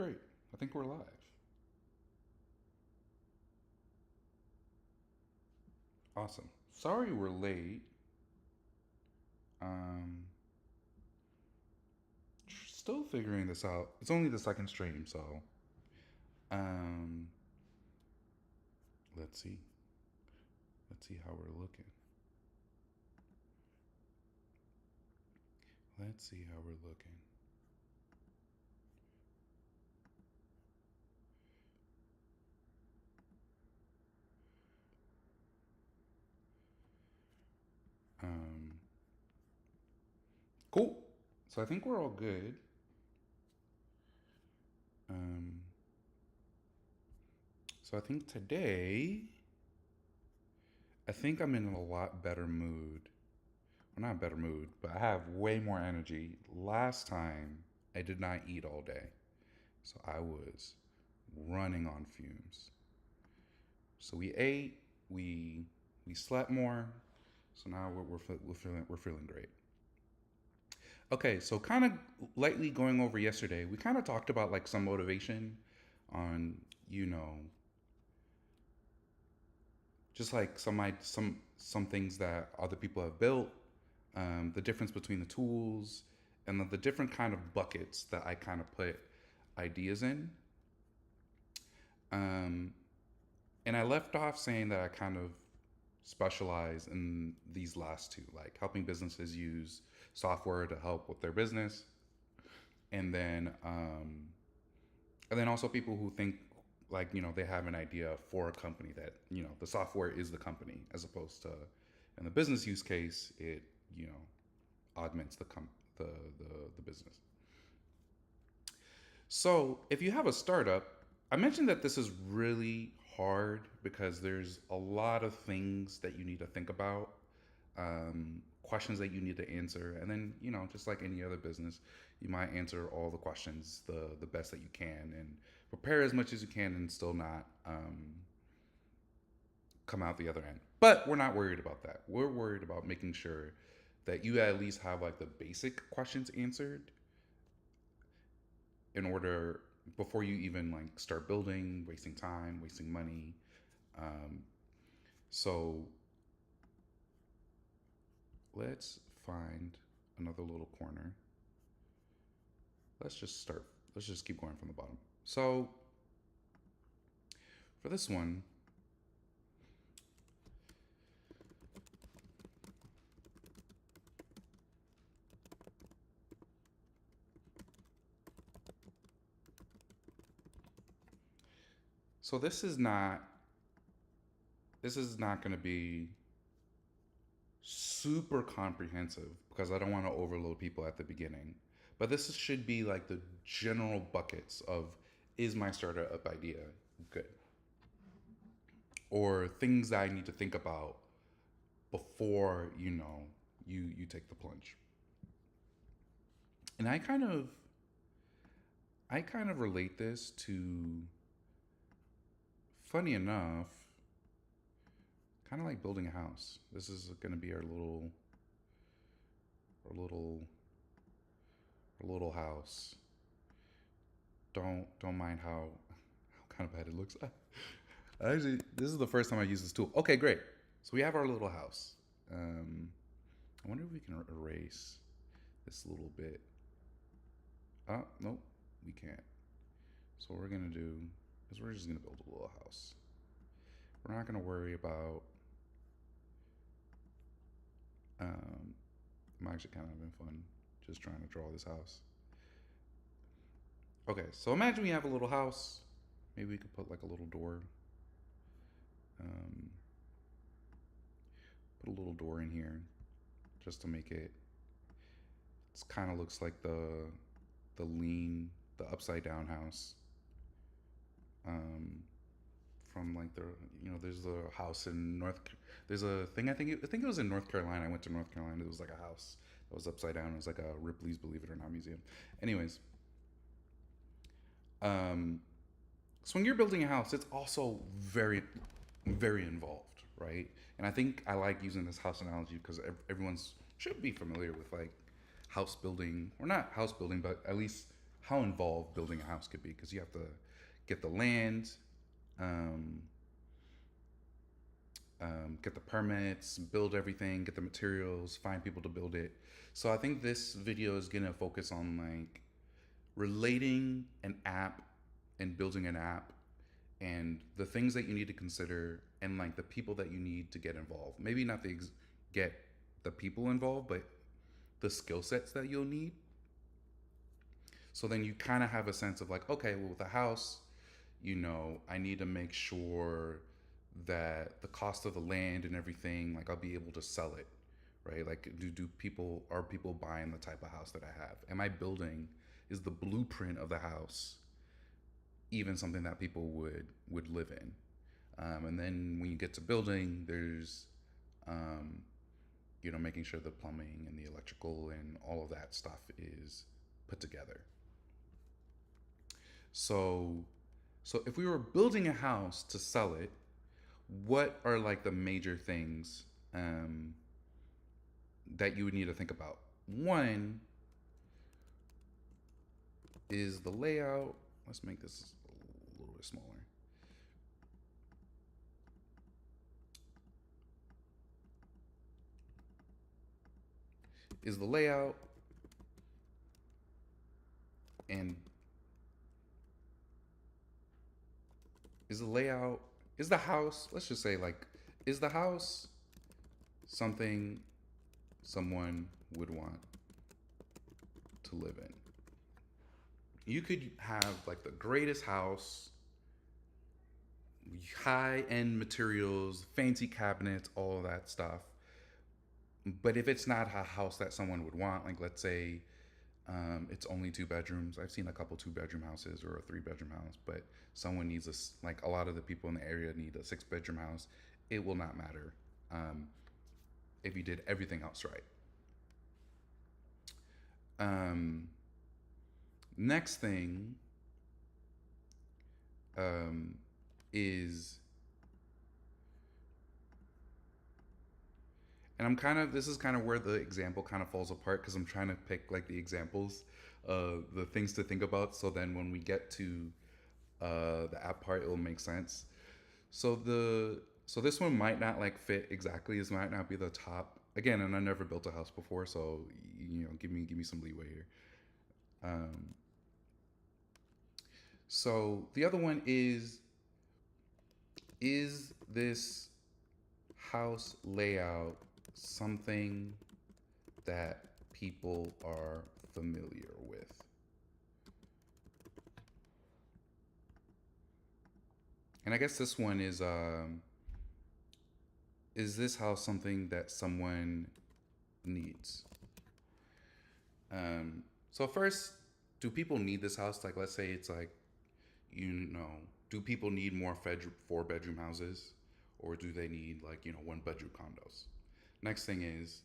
Great. I think we're live. Awesome. Sorry we're late. Um, Still figuring this out. It's only the second stream, so um, let's see. Let's see how we're looking. Let's see how we're looking. Um, cool. So I think we're all good. Um, so I think today, I think I'm in a lot better mood. Well, not better mood, but I have way more energy. Last time, I did not eat all day, so I was running on fumes. So we ate, we slept more, so now we're feeling great. Okay, so kind of lightly going over yesterday, we kind of talked about like some motivation on you know just like some things that other people have built, the difference between the tools, and the different kind of buckets that I kind of put ideas in. Um, and I left off saying that I kind of specialize in these last two, like helping businesses use software to help with their business, and then also people who think like they have an idea for a company that the software is the company as opposed to in the business use case it you know augments the business. So if you have a startup, I mentioned that this is really hard because there's a lot of things that you need to think about, questions that you need to answer, and then just like any other business, you might answer all the questions the best that you can and prepare as much as you can and still not come out the other end. But we're not worried about that. We're worried about making sure that you at least have like the basic questions answered in order before you even like start building, wasting time, wasting money. Um, so let's find another little corner. Let's just start. Let's just keep going from the bottom. So for this one, so this is not going to be super comprehensive because I don't want to overload people at the beginning. But this should be like the general buckets of is my startup idea good? Or things that I need to think about before you take the plunge. And I kind of relate this to, funny enough, kind of like building a house. This is going to be our little our little house. Don't mind how kind of bad it looks. Actually, this is the first time I use this tool. Okay, great. So we have our little house. I wonder if we can erase this little bit. Oh, nope, we can't. So what we're gonna do is we're just gonna build a little house. We're not gonna worry about. I'm actually kind of having fun just trying to draw this house. Okay, so imagine we have a little house. Maybe we could put like a little door. Um, put a little door in here just to make it. It kind of looks like the upside down house. Um, from like there's a house in there's a thing I think it was in North Carolina. I went to North Carolina. It was like a house that was upside down. It was like a Ripley's Believe It or Not museum. Anyways, um, so when you're building a house, it's also very, very involved, right? And I think I like using this house analogy because everyone's should be familiar with like house building, or not house building, but at least how involved building a house could be, because you have to get the land, um, get the permits, build everything, get the materials, find people to build it. So I think this video is gonna focus on like relating an app and building an app and the things that you need to consider and like the people that you need to get involved. Maybe not get the people involved, but the skill sets that you'll need. So then you kind of have a sense of like, okay, well, with a house, I need to make sure that the cost of the land and everything, like I'll be able to sell it, right? Like, do people are people buying the type of house that I have? Am I building? Is the blueprint of the house even something that people would live in? And then when you get to building, there's um, making sure the plumbing and the electrical and all of that stuff is put together. So, so if we were building a house to sell it, what are like the major things um, that you would need to think about? One is the layout. Let's make this a little bit smaller. Is the layout and is the layout is the house, let's just say like, is the house something someone would want to live in? You could have like the greatest house, high end materials, fancy cabinets, all of that stuff. But if it's not a house that someone would want, like let's say it's only 2 bedrooms. I've seen a couple 2 bedroom houses or a 3 bedroom house, but someone needs like a lot of the people in the area need a 6 bedroom house. It will not matter um, if you did everything else right. Um, Next thing um, is, and this is kind of where the example kind of falls apart because I'm trying to pick like the examples, the things to think about. So then when we get to the app part, it'll make sense. So this one might not like fit exactly. This might not be the top again, and I never built a house before, so give me some leeway here. Um, so the other one is this house layout something that people are familiar with? And I guess this one is this house something that someone needs? So first, do people need this house? Like, let's say it's like, you know, do people need more 4 bedroom houses, or do they need like 1 bedroom condos? Next thing is,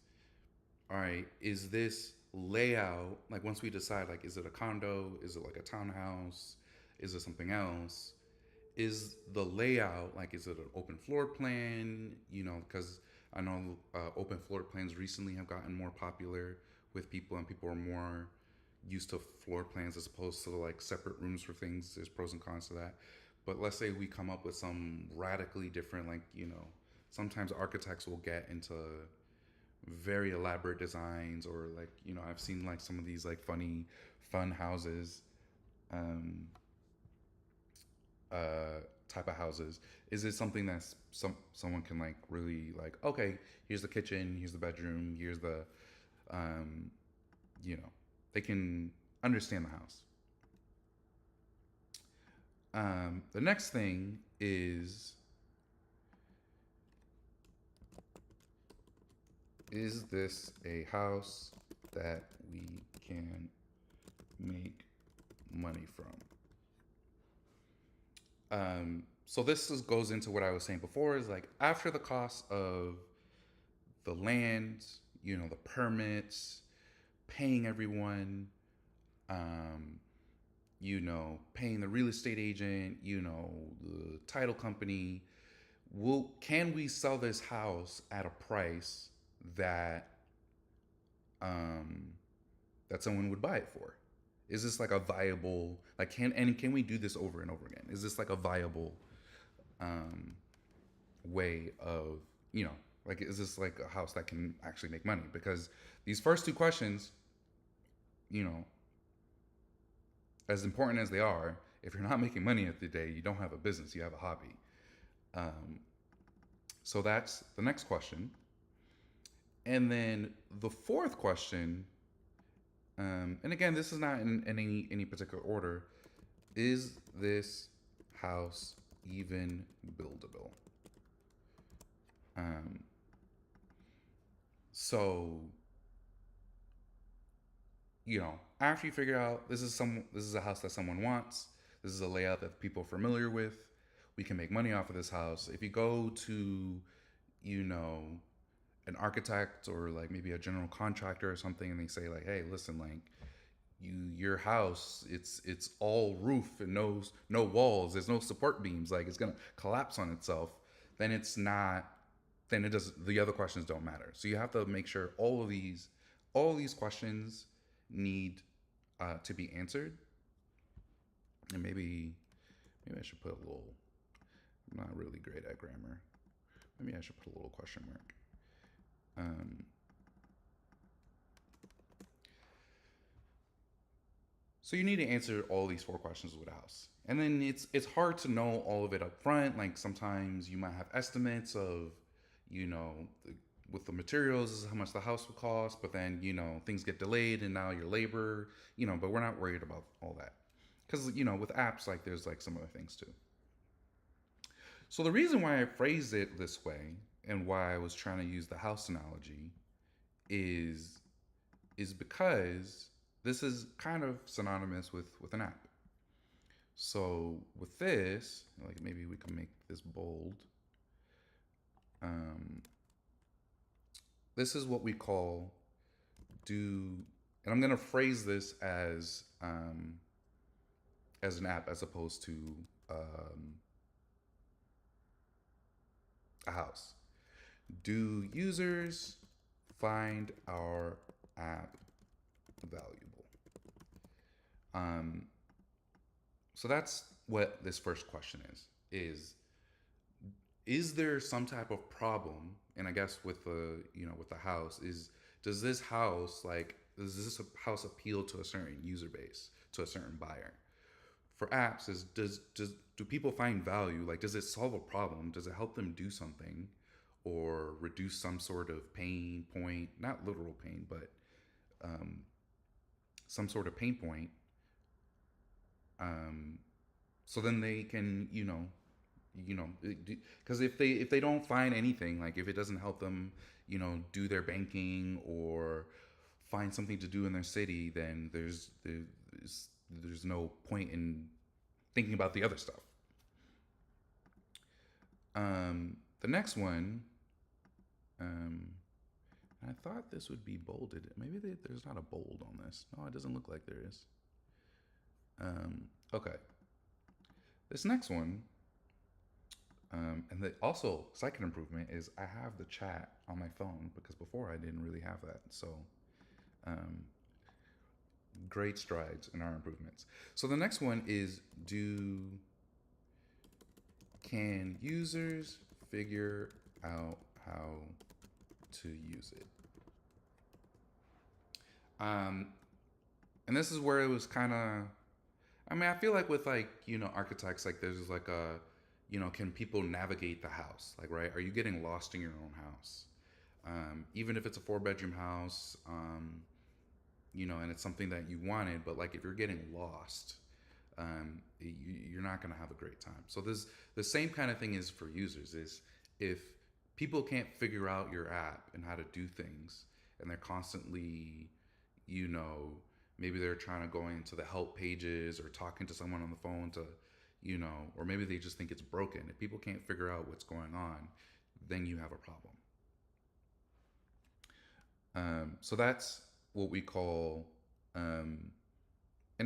all right, is this layout like once we decide like, is it a condo? Is it like a townhouse? Is it something else? Is the layout like, is it an open floor plan? Because I know open floor plans recently have gotten more popular with people, and people are more used to floor plans as opposed to like separate rooms for things. There's pros and cons to that. But let's say we come up with some radically different, like, sometimes architects will get into very elaborate designs, or like, I've seen like some of these like funny, fun houses. Um, Type of houses. Is it something that someone can like really like? Okay, here's the kitchen, here's the bedroom, here's the, um, you know, they can understand the house. The next thing is this a house that we can make money from? So goes into what I was saying before, is like after the cost of the land, the permits, paying everyone, um, paying the real estate agent, the title company. Can we sell this house at a price that um, that someone would buy it for? Is this like a viable, like, can we do this over and over again? Is this like a viable um, way of, you know, like, is this like a house that can actually make money? Because these first two questions, you know, as important as they are, if you're not making money at the day, you don't have a business, you have a hobby. Um, so that's the next question. And then the fourth question, and again, this is not in any particular order. Is this house even buildable? Um, so after you figure out this is a house that someone wants, this is a layout that people are familiar with, we can make money off of this house. If you go to, you know, an architect or like maybe a general contractor or something, and they say like, hey, listen, like, your house, it's all roof and no walls, there's no support beams, like it's gonna collapse on itself, then it's not, then it does, the other questions don't matter. So you have to make sure all of these questions need to be answered. And maybe I should put a little, I'm not really great at grammar, maybe I should put a little question mark. um, So you need to answer all these four questions with a house. And then it's hard to know all of it up front. Like sometimes you might have estimates of, you know, with the materials, this is how much the house would cost, but then, things get delayed and now your labor, but we're not worried about all that. Because, with apps, like there's like some other things too. So the reason why I phrased it this way and why I was trying to use the house analogy is because this is kind of synonymous with an app. So with this, like maybe we can make this bold. Um, this is what we call do, and I'm gonna phrase this as an app as opposed to um, a house. Do users find our app valuable? Um, so that's what this first question is there some type of problem? And I guess with the with the house is, does this house, like, does this house appeal to a certain user base, to a certain buyer? For apps is, do people find value? Like, does it solve a problem? Does it help them do something or reduce some sort of pain point? Not literal pain, but um, some sort of pain point. Um, so then they can, because if they don't find anything, like if it doesn't help them, do their banking or find something to do in their city, then there's no point in thinking about the other stuff. The next one, um, I thought this would be bolded. Maybe there's not a bold on this. No, it doesn't look like there is. Okay. This next one, and also second improvement is I have the chat on my phone because before I didn't really have that. So, um, great strides in our improvements. So the next one is, can users figure out how to use it? And this is where it was kind of, I mean, I feel like with like, architects, like there's like a, can people navigate the house? Like, right? Are you getting lost in your own house? Even if it's a 4-bedroom house, and it's something that you wanted, but like if you're getting lost, you're not going to have a great time. So this, the same kind of thing is for users, is if people can't figure out your app and how to do things, and they're constantly, maybe they're trying to go into the help pages or talking to someone on the phone to, or maybe they just think it's broken. If people can't figure out what's going on, then you have a problem. So that's what we call, and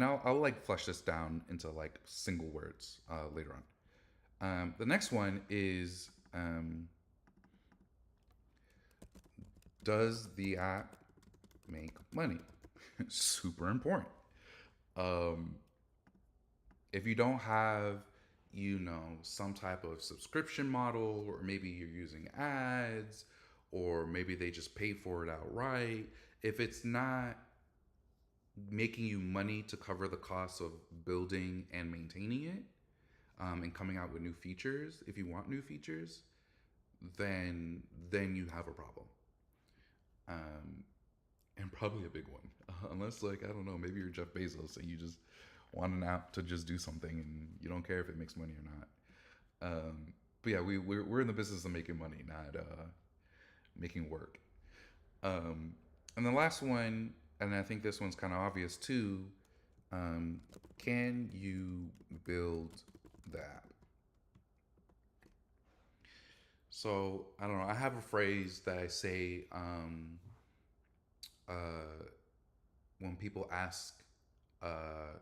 I'll like flesh this down into like single words later on. The next one is, does the app make money? Super important. Um, if you don't have, some type of subscription model, or maybe you're using ads, or maybe they just pay for it outright, if it's not making you money to cover the cost of building and maintaining it, and coming out with new features, if you want new features, then you have a problem. Um, and probably a big one. Unless, like, I don't know, maybe you're Jeff Bezos and you just want an app to just do something and you don't care if it makes money or not. But yeah, we're in the business of making money, not making work. Um, and the last one, and I think this one's kind of obvious too. Um, can you build the app? So I don't know. I have a phrase that I say uh, when people ask, uh,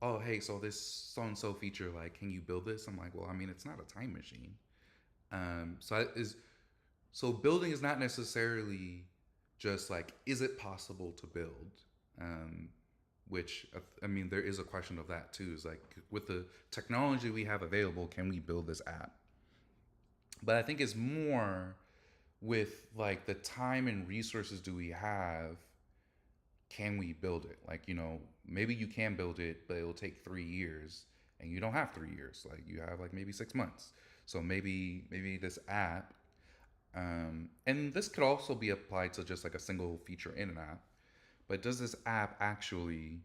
"Oh, hey, so this so and so feature, like, can you build this?" I'm like, "Well, I mean, it's not a time machine." So building is not necessarily just like, is it possible to build? Um, which I mean, there is a question of that too. Is like, with the technology we have available, can we build this app? But I think it's more with like the time and resources do we have, can we build it? Like, maybe you can build it, but it'll take 3 years, and you don't have 3 years. Like, you have like maybe 6 months. So maybe this app, and this could also be applied to just like a single feature in an app. But does this app actually,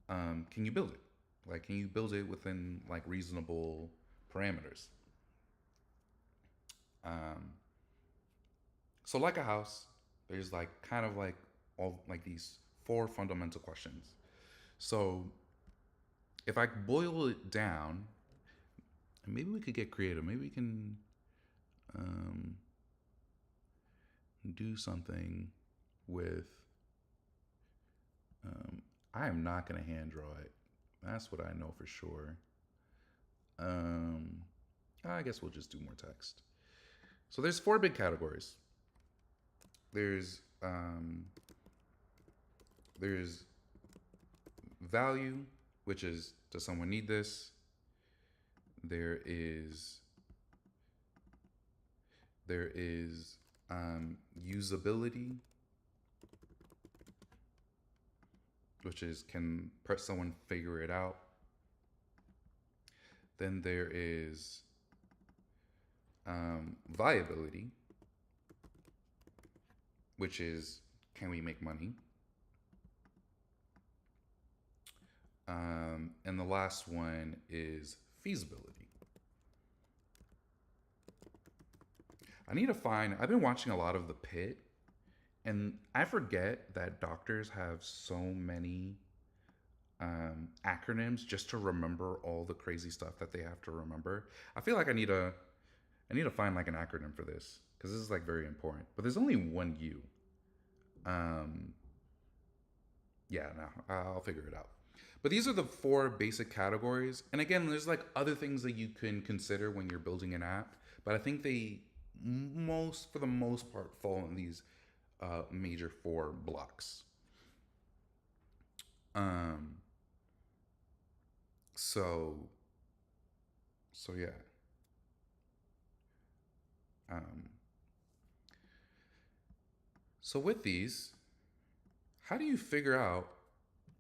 can you build it? Like, can you build it within like reasonable parameters? Um, so like a house, there's like kind of like all like these four fundamental questions. So if I boil it down, maybe we could get creative. Maybe we can um, do something with. Um, I am not going to hand draw it. That's what I know for sure. Um, I guess we'll just do more text. So there's four big categories. There's there's value, which is, does someone need this? There is there is usability, which is, can someone figure it out? Then there is viability, which is, can we make money? And the last one is feasibility. I've been watching a lot of The Pit, and I forget that doctors have so many acronyms just to remember all the crazy stuff that they have to remember. I feel like I need to find like an acronym for this, because this is like very important. But there's only one U. Um, yeah, no, I'll figure it out. But these are the four basic categories. And again, there's like other things that you can consider when you're building an app. But I think they for the most part, fall in these major four blocks. Um, so, so yeah. Um, so with these, how do you figure out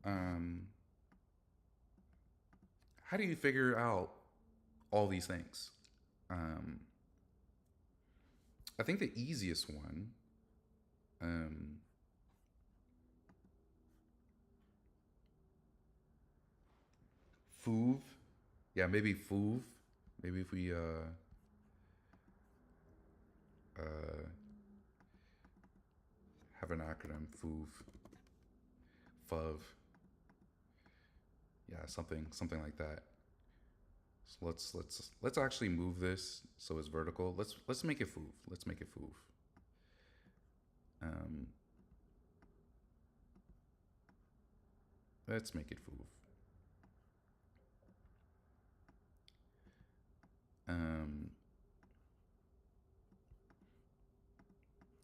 um, how do you figure out all these things? Um, I think the easiest one, um, Foov. Yeah, maybe Foov. Maybe if we uh, have an acronym, Foov, Fov. Yeah, something like that. So let's actually move this so it's vertical. Let's make it Foov. Let's make it Foov. Um, let's make it Foov. Um,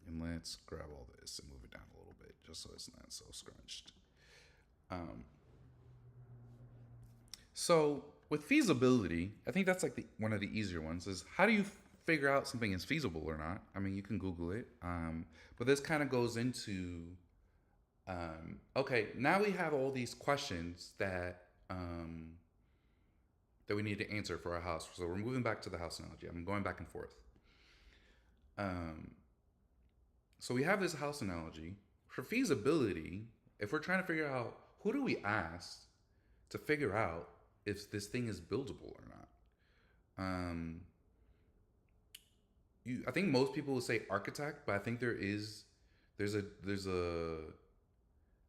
and let's grab all this and move it down a little bit just so it's not so scrunched. Um, So with feasibility, I think that's like one of the easier ones. Is how do you figure out something is feasible or not? I mean, you can Google it, but this kind of goes into okay. Now we have all these questions that we need to answer for our house. So we're moving back to the house analogy. I'm going back and forth. Um, so we have this house analogy for feasibility. If we're trying to figure out who do we ask to figure out if this thing is buildable or not. Um, I think most people would say architect, but I think there's a there's a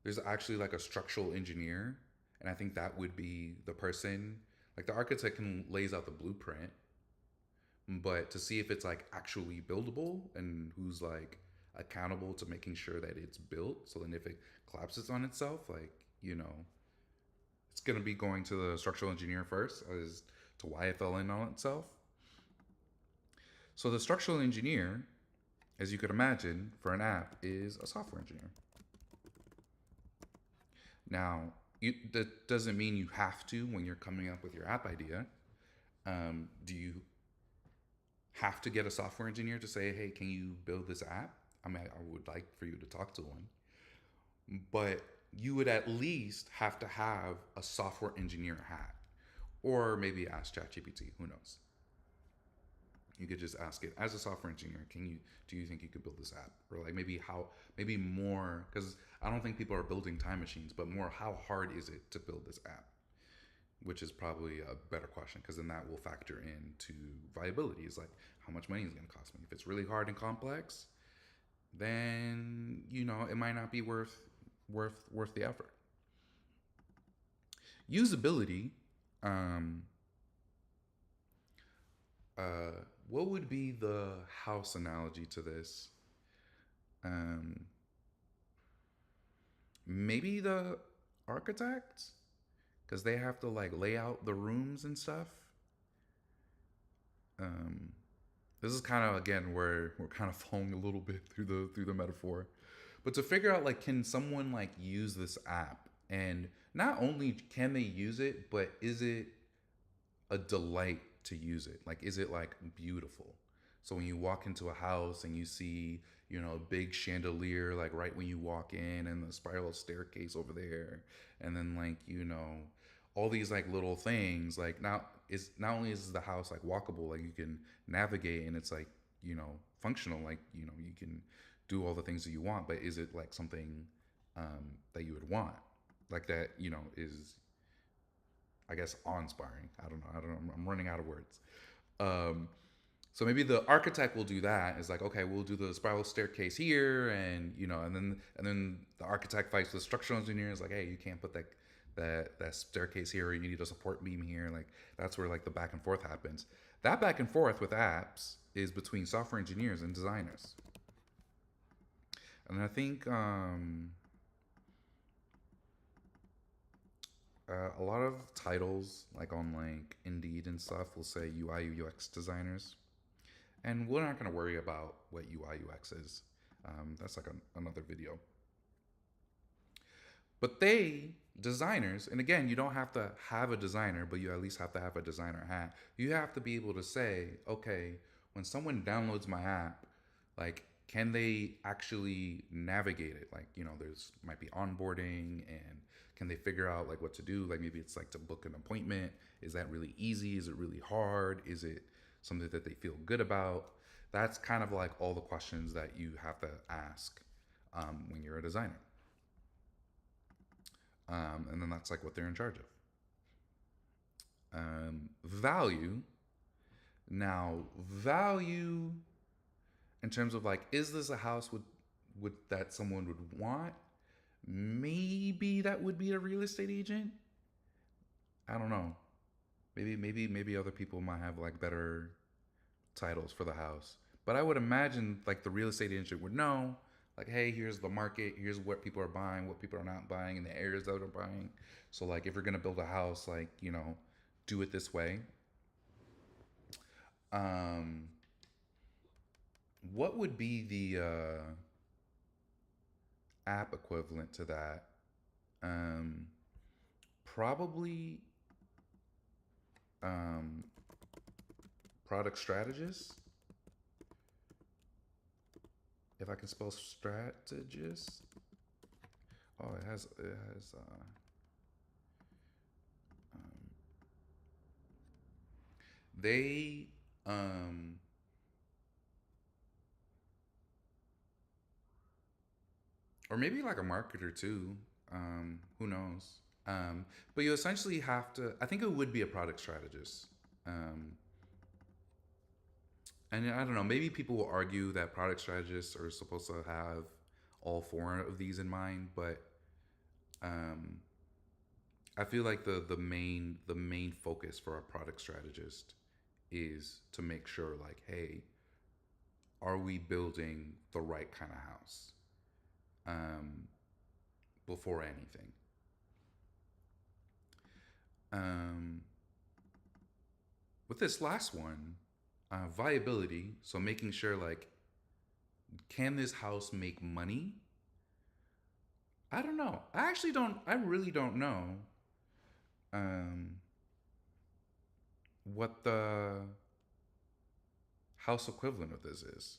there's actually like a structural engineer, and I think that would be the person. Like the architect can lays out the blueprint, but to see if it's like actually buildable and who's like accountable to making sure that it's built. So then if it collapses on itself, like it's gonna be going to the structural engineer first as to why it fell in on itself. So the structural engineer, as you could imagine, for an app is a software engineer. Now, that doesn't mean you have to when you're coming up with your app idea. Do you have to get a software engineer to say, hey, can you build this app? I mean, I would like for you to talk to one. But you would at least have to have a software engineer hat. Or maybe ask ChatGPT, who knows? You could just ask it as a software engineer, do you think you could build this app? Or like maybe more, because I don't think people are building time machines, but more how hard is it to build this app? Which is probably a better question because then that will factor into viability. Is like how much money is going to cost me. If it's really hard and complex, then it might not be worth the effort. Usability. Um, what would be the house analogy to this? Um, Maybe the architect, because they have to like lay out the rooms and stuff. Um, this is kind of again where we're kind of falling a little bit through the metaphor, but to figure out like can someone like use this app and not only can they use it, but is it a delight to use it? Like, is it like beautiful? So when you walk into a house and you see, a big chandelier, like right when you walk in, and the spiral staircase over there, and then like, all these like little things, like now is not only is the house like walkable, like you can navigate and it's like, functional, like, you can do all the things that you want, but is it like something that you would want? Like that, is I guess awe-inspiring. I don't know. I'm running out of words. Um, so maybe the architect will do that. Is like, okay, we'll do the spiral staircase here, and and then the architect fights with the structural engineers. Like, hey, you can't put that staircase here. Or you need a support beam here. Like that's where like the back and forth happens. That back and forth with apps is between software engineers and designers. And I think a lot of titles, like on like Indeed and stuff, will say UI UX designers, and we're not going to worry about what UI UX is. That's like another video. But designers, and again, you don't have to have a designer, but you at least have to have a designer hat. You have to be able to say, okay, when someone downloads my app, like, can they actually navigate it? Like, there's might be onboarding, and can they figure out like what to do? Like maybe it's like to book an appointment. Is that really easy? Is it really hard? Is it something that they feel good about? That's kind of like all the questions that you have to ask when you're a designer. And then that's like what they're in charge of. Value. Now, value in terms of like, is this a house would that someone would want? Maybe that would be a real estate agent. I don't know. Maybe other people might have like better titles for the house. But I would imagine like the real estate agent would know, like, hey, here's the market, here's what people are buying, what people are not buying, in the areas that are buying. So like, if you're gonna build a house, like, do it this way. Um, what would be the app equivalent to that? Um, Probably. Um, product strategist. If I can spell strategist. Oh, it has um, they um or maybe like a marketer too. Who knows? Um, but you essentially have to. I think it would be a product strategist. Um, and I don't know. Maybe people will argue that product strategists are supposed to have all four of these in mind, but um, I feel like the main focus for a product strategist is to make sure, like, hey, are we building the right kind of house um, before anything? Um, with this last one, viability. So making sure, like, can this house make money? I don't know. I actually don't. I really don't know um, what the house equivalent of this is.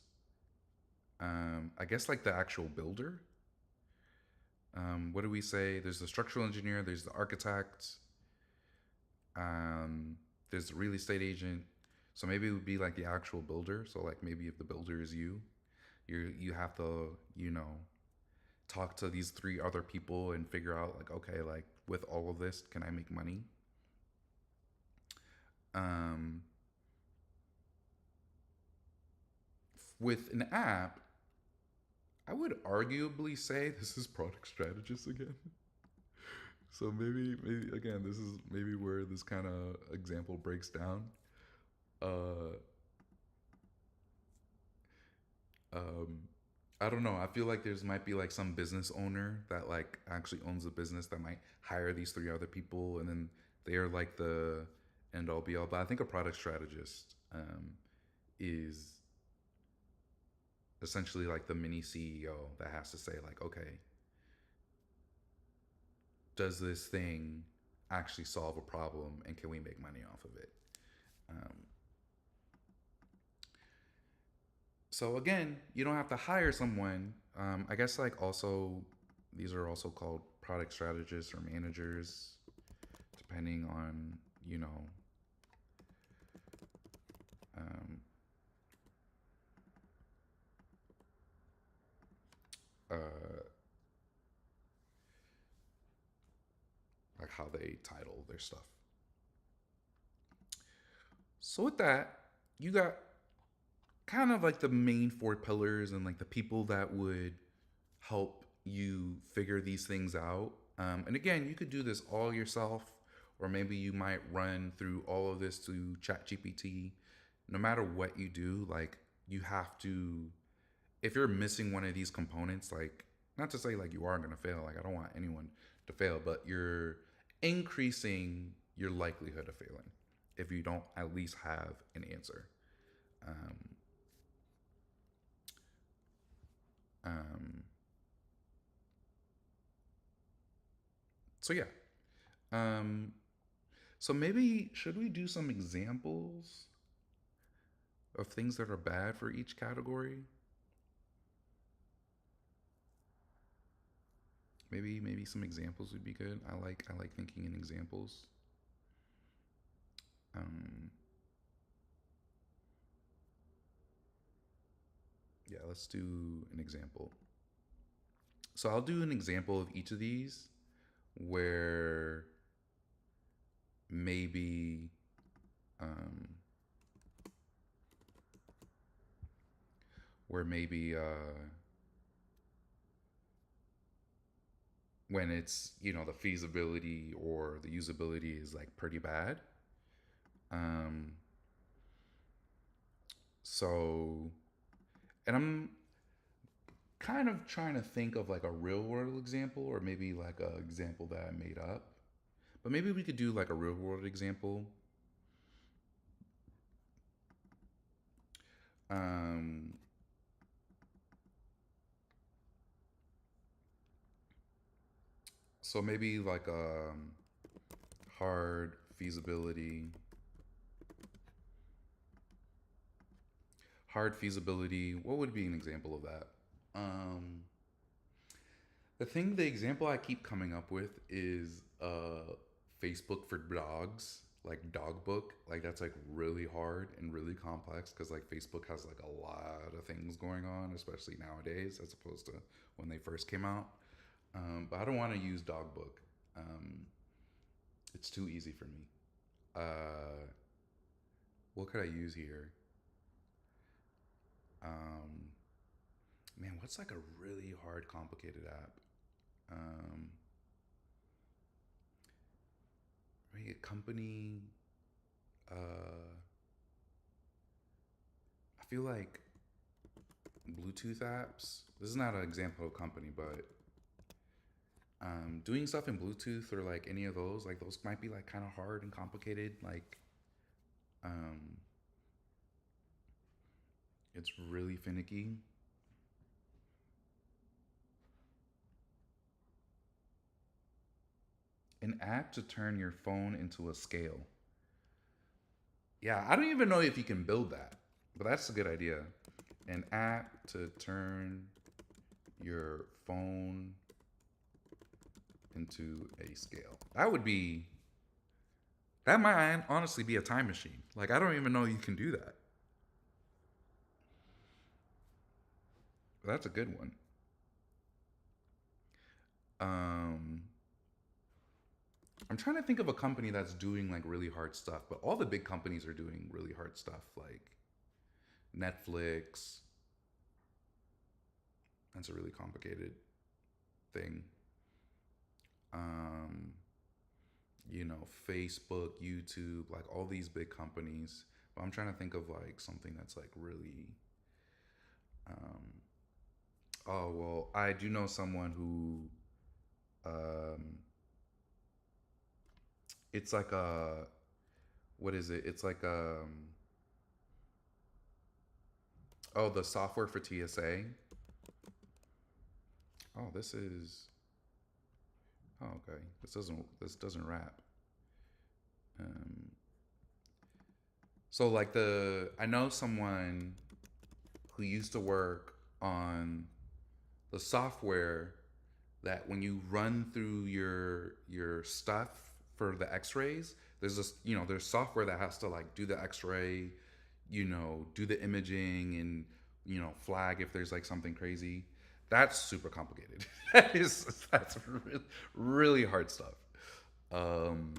I guess like the actual builder. What do we say? There's the structural engineer. There's the architect. Um, there's the real estate agent. So maybe it would be like the actual builder. So like maybe if the builder is you have to talk to these three other people and figure out like, okay, like with all of this, can I make money? Um, with an app, I would arguably say this is product strategist again. So maybe again, this is maybe where this kind of example breaks down. Uh, um, I don't know. I feel like there's might be like some business owner that like actually owns a business that might hire these three other people, and then they are like the end all be all. But I think a product strategist is essentially like the mini CEO that has to say like, okay, does this thing actually solve a problem, and can we make money off of it? Um, so again, you don't have to hire someone. I guess like also these are also called product strategists or managers, depending on you know um, uh, like how they title their stuff. So with that, you got kind of like the main four pillars and like the people that would help you figure these things out. And again, you could do this all yourself, or maybe you might run through all of this to ChatGPT. No matter what you do, like you have to, if you're missing one of these components, like not to say like you are going to fail, like I don't want anyone to fail, but you're increasing your likelihood of failing if you don't at least have an answer. Um, um, so yeah. Um, so maybe should we do some examples of things that are bad for each category? Maybe some examples would be good. I like thinking in examples. Um, yeah, let's do an example. So I'll do an example of each of these where maybe um, where maybe when it's the feasibility or the usability is like pretty bad. Um, so and I'm kind of trying to think of like a real world example or maybe like a example that I made up. But maybe we could do like a real world example. Um, so maybe like hard feasibility. Hard feasibility. What would be an example of that? Um, the example I keep coming up with is Facebook for dogs, like dog book. Like that's like really hard and really complex because like Facebook has like a lot of things going on, especially nowadays as opposed to when they first came out. But I don't want to use dog book. Um, it's too easy for me. Uh, what could I use here? Um, Man, what's like a really hard, complicated app? Um, right, a company. Uh, I feel like Bluetooth apps. This is not an example of a company, but doing stuff in Bluetooth or like any of those, like those might be like kind of hard and complicated. Like, um, it's really finicky. An app to turn your phone into a scale. Yeah, I don't even know if you can build that, but that's a good idea. An app to turn your phone into a scale. That might honestly be a time machine. Like I don't even know you can do that. But that's a good one. Um, I'm trying to think of a company that's doing like really hard stuff, but all the big companies are doing really hard stuff, like Netflix. That's a really complicated thing. Um, Facebook, YouTube, like all these big companies. But I'm trying to think of like something that's like really. Um, oh well, I do know someone who. Um, it's like a what is it? It's like the software for TSA. Oh, this is okay. This doesn't wrap. Um, so like I know someone who used to work on the software that when you run through your stuff for the X-rays, there's this there's software that has to like do the X-ray, do the imaging and flag if there's like something crazy. That's super complicated. That's really, really hard stuff. Um,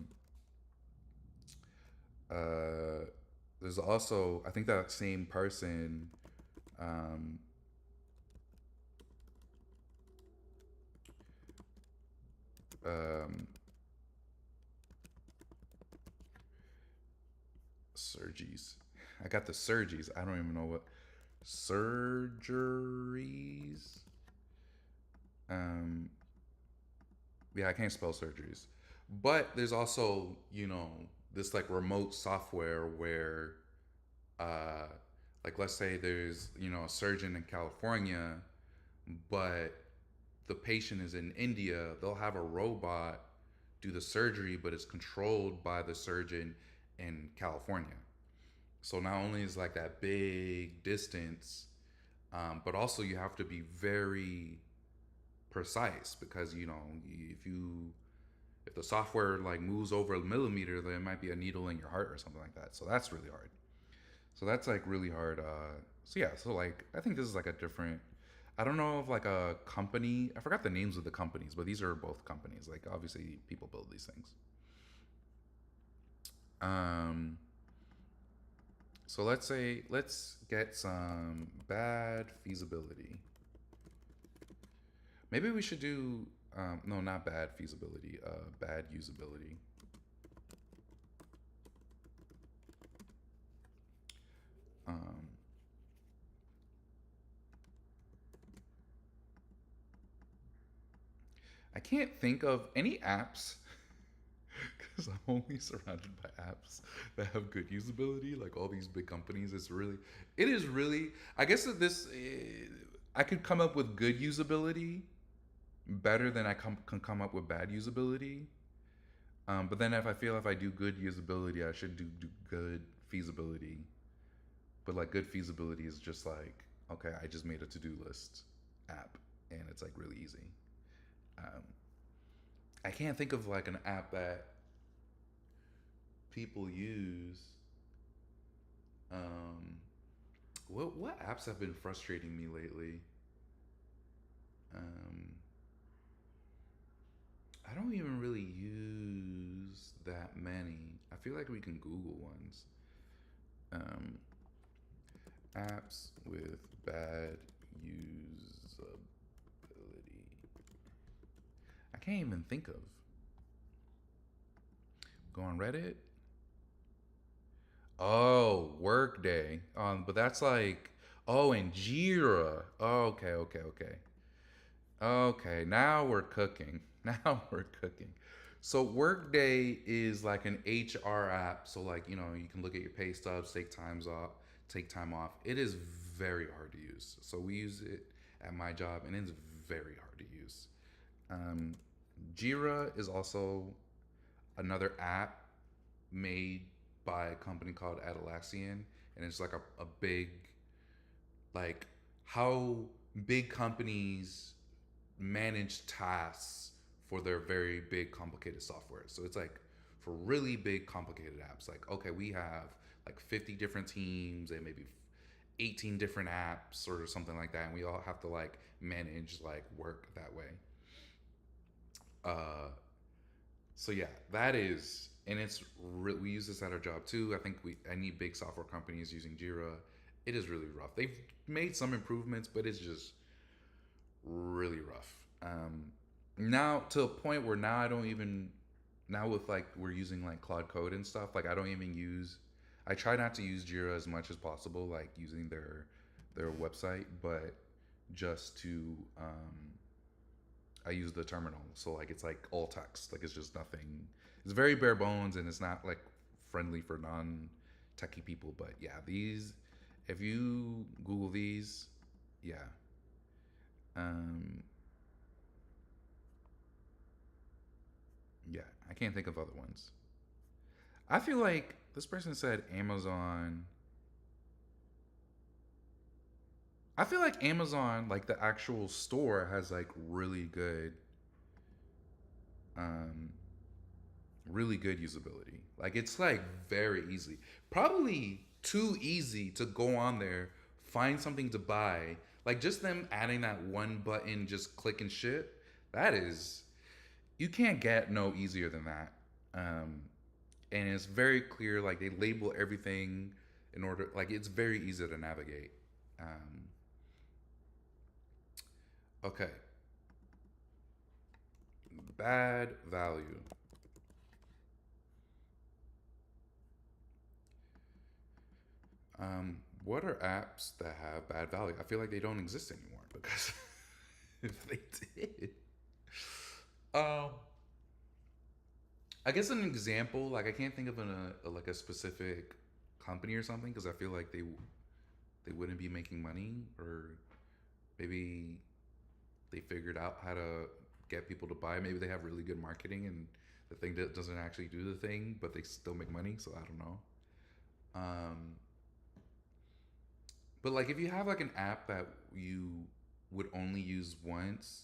uh, there's also I think that same person um, um, surgeries. I got the surgeries. I don't even know what surgeries. Um, yeah, I can't spell surgeries. But there's also this like remote software where uh, like let's say there's a surgeon in California, but the patient is in India. They'll have a robot do the surgery, but it's controlled by the surgeon in California. So not only is like that big distance, but also you have to be very precise because if the software like moves over a millimeter, there might be a needle in your heart or something like that. So that's really hard. So that's like really hard. So yeah, so like I think this is like a different. I don't know of like a company. I forgot the names of the companies, but these are both companies. Like obviously people build these things. Um, so let's get some bad feasibility. Maybe we should do no, not bad feasibility. Bad usability. Um, I can't think of any apps because I'm only surrounded by apps that have good usability. Like all these big companies, it is really. I guess that I could come up with good usability better than can come up with bad usability. But then if I do good usability, I should do good feasibility. But like good feasibility is just like, okay, I just made a to do list app and it's like really easy. Um, I can't think of like an app that people use. Um, what apps have been frustrating me lately? Um, I don't even really use that many. I feel like we can Google ones. Um, apps with bad usability. I can't even think of. Go on Reddit. Oh, Workday. But that's like, oh, and Jira. Oh, okay, okay, okay. Okay, now we're cooking. Now we're cooking. So Workday is like an HR app. So like, you can look at your pay stubs, take time off. It is very hard to use. So we use it at my job and it's very hard to use. Um, Jira is also another app made by a company called Atlassian, and it's like a big, like how big companies manage tasks for their very big complicated software. So it's like for really big complicated apps, like okay, we have like 50 different teams and maybe 18 different apps or something like that, and we all have to like manage like work that way. Uh, So yeah, that is, and we use this at our job too. I think any big software companies using Jira. It is really rough. They've made some improvements, but it's just really rough. Now to a point where now I don't even now with like we're using like Cloud Code and stuff. Like I don't even use. I try not to use Jira as much as possible, like using their website, but just to I use the terminal. So like it's like all text. Like it's just nothing. It's very bare bones and it's not like friendly for non techie people. But yeah, these if you Google these, yeah. Um yeah, I can't think of other ones. I feel like this person said Amazon. I feel like Amazon, like the actual store, has like um, really good usability. Like it's like very easy. Probably too easy to go on there, find something to buy. Like just them adding that one button, just click and ship. That is, you can't get no easier than that. Um, and it's very clear. Like they label everything in order. Like it's very easy to navigate. Um, okay, bad value. What are apps that have bad value? I feel like they don't exist anymore because if they did, um, I guess an example, like I can't think of like a specific company or something because I feel like they wouldn't be making money or maybe they figured out how to get people to buy. Maybe they have really good marketing and the thing that doesn't actually do the thing, but they still make money. So I don't know. Um, but like if you have like an app that you would only use once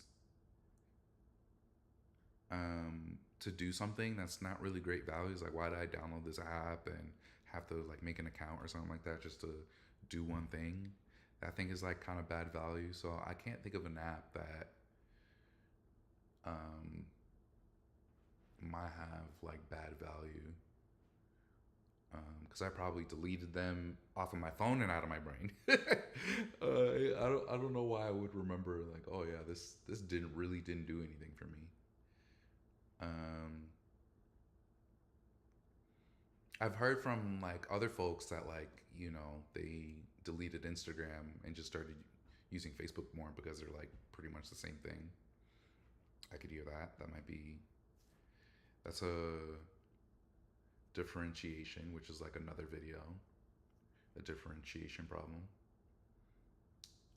to do something that's not really great values, like why did I download this app and have to like make an account or something like that just to do one thing? I think is like kind of bad value. So I can't think of an app that um, might have like bad value because I probably deleted them off of my phone and out of my brain. I don't know why I would remember like oh yeah this didn't do anything for me. Um, I've heard from like other folks that like they deleted Instagram and just started using Facebook more because they're like pretty much the same thing. I could hear that. That's a differentiation, which is like another video, a differentiation problem.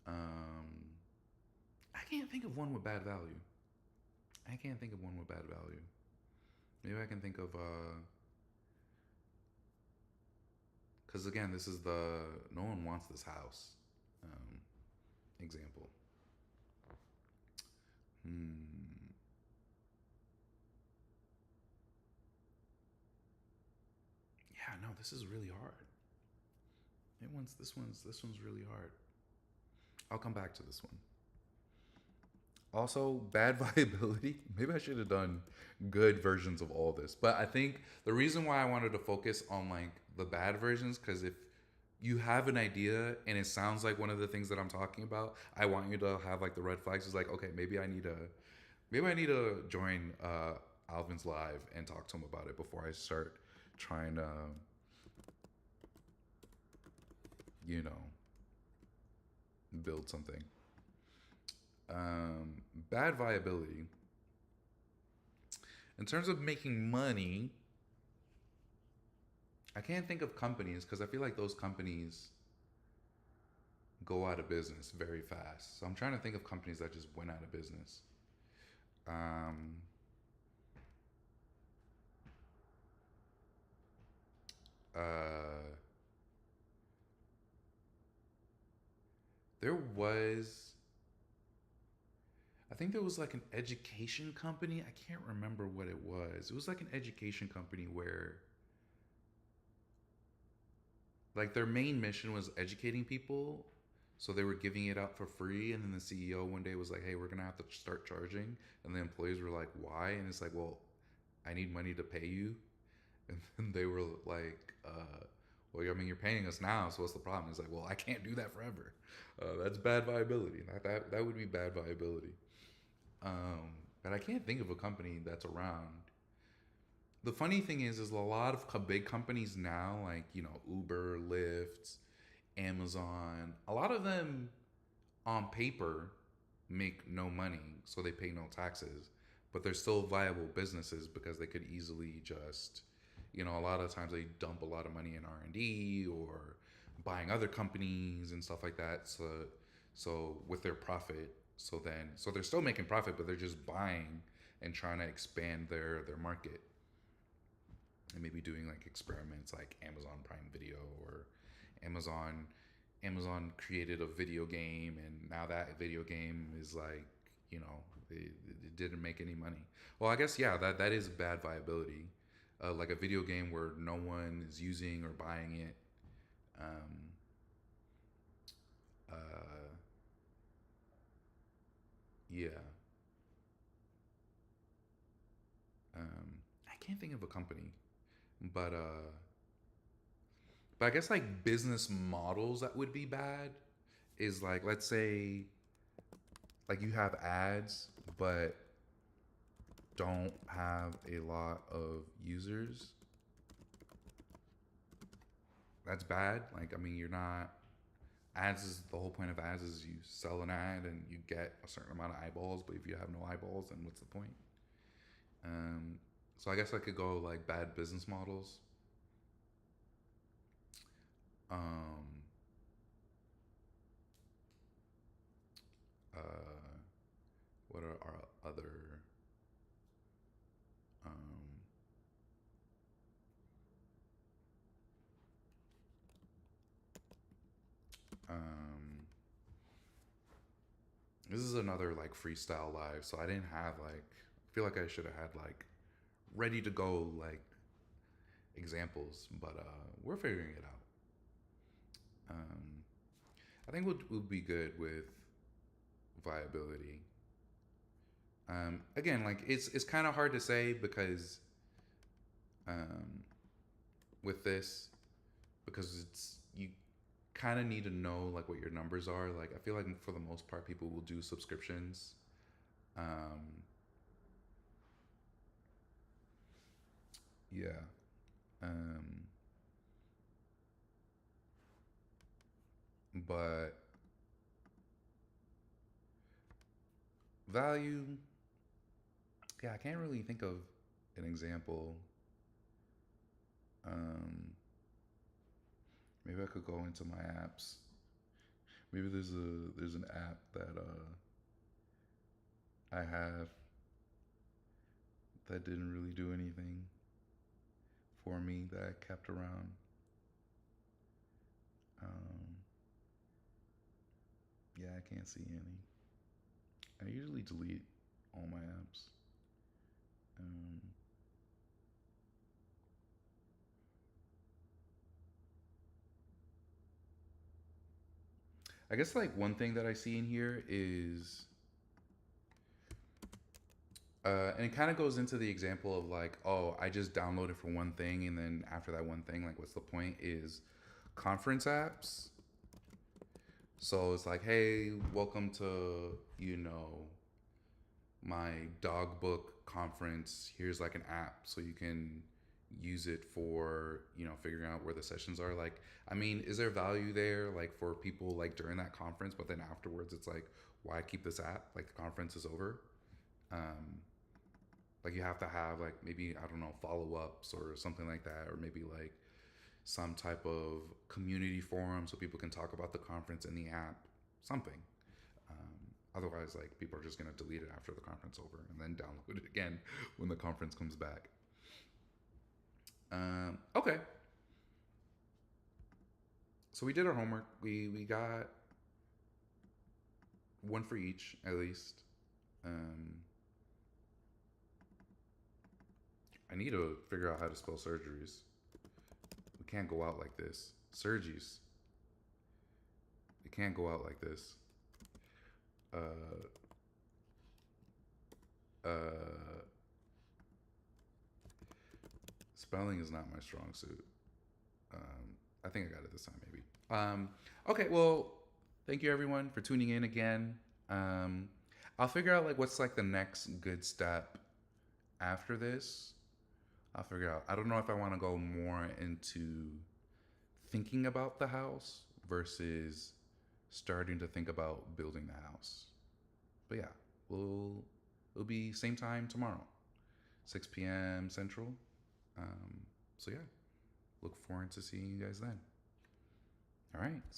Um, I can't think of one with bad value. I can't think of one with bad value. Maybe I can think of Because again, this is the no one wants this house example. Hmm. Yeah, no, this is really hard. This one's really hard. I'll come back to this one. Also, bad viability. Maybe I should have done good versions of all this. But I think the reason why I wanted to focus on like the bad versions, because if you have an idea and it sounds like one of the things that I'm talking about, I want you to have like the red flags. It's like, okay, maybe I need to join Alvin's live and talk to him about it before I start trying to, you know, build something. Bad viability. In terms of making money, I can't think of companies because I feel like those companies go out of business very fast. So I'm trying to think of companies that just went out of business. Um, uh, there was, I think there was like an education company. I can't remember what it was. It was like an education company where like their main mission was educating people. So they were giving it out for free. And then the CEO one day was like, hey, we're going to have to start charging. And the employees were like, why? And it's like, well, I need money to pay you. And then they were like, well, I mean, you're paying us now, so what's the problem? It's like, well, I can't do that forever. That's bad viability. That would be bad viability. Um, but I can't think of a company that's around. The funny thing is a lot of big companies now, like Uber, Lyft, Amazon. A lot of them on paper make no money, so they pay no taxes, but they're still viable businesses because they could easily just, a lot of times they dump a lot of money in R&D or buying other companies and stuff like that. So with their profit, so they're still making profit, but they're just buying and trying to expand their market and maybe doing like experiments like Amazon Prime Video or Amazon Amazon created a video game and now that video game is like, it didn't make any money. Well, I guess yeah, that is bad viability. Like a video game where no one is using or buying it. Um, uh, yeah. I can't think of a company, but I guess like business models that would be bad is like, let's say like you have ads but don't have a lot of users. That's bad. Like, I mean, you're not, ads is the whole point of ads is you sell an ad and you get a certain amount of eyeballs, but if you have no eyeballs, then what's the point? Um, so I guess I could go like bad business models. Um, uh, what are our other um, um, this is another like freestyle live, so I didn't have like, I feel like I should have had like ready to go like examples, but we're figuring it out. I think we'll be good with viability. Again, like it's kind of hard to say because um, with this, because it's you kind of need to know like what your numbers are. Like I feel like for the most part, people will do subscriptions. Um, yeah. Um, but value, yeah, I can't really think of an example. Um, maybe I could go into my apps. Maybe there's an app that I have that didn't really do anything for me that I kept around. Um, yeah, I can't see any. I usually delete all my apps. Um, I guess like one thing that I see in here is, and it kind of goes into the example of like, oh, I just downloaded for one thing, and then after that one thing, like, what's the point? Is conference apps. So it's like, hey, welcome to, my dog book conference. Here's like an app so you can use it for, figuring out where the sessions are. Like, I mean, is there value there, like, for people like during that conference, but then afterwards it's like, why keep this app? Like, the conference is over. Um, like, you have to have like, maybe, I don't know, follow-ups or something like that, or maybe like some type of community forum so people can talk about the conference in the app, something. Otherwise, like, people are just gonna delete it after the conference over and then download it again when the conference comes back. Okay, so we did our homework. We got one for each at least. Um, I need to figure out how to spell surgeries. We can't go out like this. Surgeries. We can't go out like this. Uh, uh, Spelling is not my strong suit. I think I got it this time, maybe. Okay, well, thank you everyone for tuning in again. Um, I'll figure out like what's like the next good step after this. I'll figure out. I don't know if I want to go more into thinking about the house versus starting to think about building the house. But yeah, we'll it'll be same time tomorrow, 6 p.m. Central. So yeah, look forward to seeing you guys then. All right.